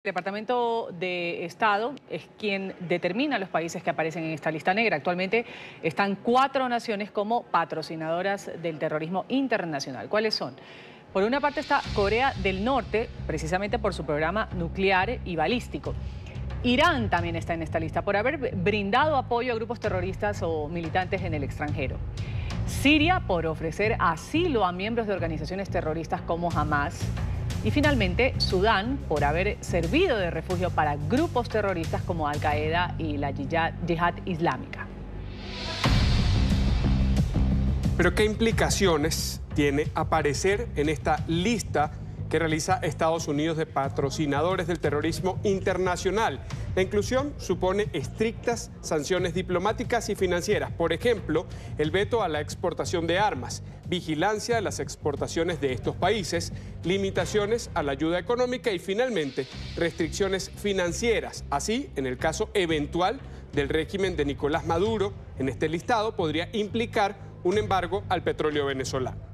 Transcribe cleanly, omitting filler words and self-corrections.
El Departamento de Estado es quien determina los países que aparecen en esta lista negra. Actualmente están 4 naciones como patrocinadoras del terrorismo internacional. ¿Cuáles son? Por una parte está Corea del Norte, precisamente por su programa nuclear y balístico. Irán también está en esta lista por haber brindado apoyo a grupos terroristas o militantes en el extranjero. Siria por ofrecer asilo a miembros de organizaciones terroristas como Hamas. Y finalmente, Sudán, por haber servido de refugio para grupos terroristas como Al-Qaeda y la Yihad Islámica. Pero ¿qué implicaciones tiene aparecer en esta lista que realiza Estados Unidos de patrocinadores del terrorismo internacional? La inclusión supone estrictas sanciones diplomáticas y financieras. Por ejemplo, el veto a la exportación de armas, vigilancia de las exportaciones de estos países, limitaciones a la ayuda económica y finalmente restricciones financieras. Así, en el caso eventual del régimen de Nicolás Maduro, en este listado podría implicar un embargo al petróleo venezolano.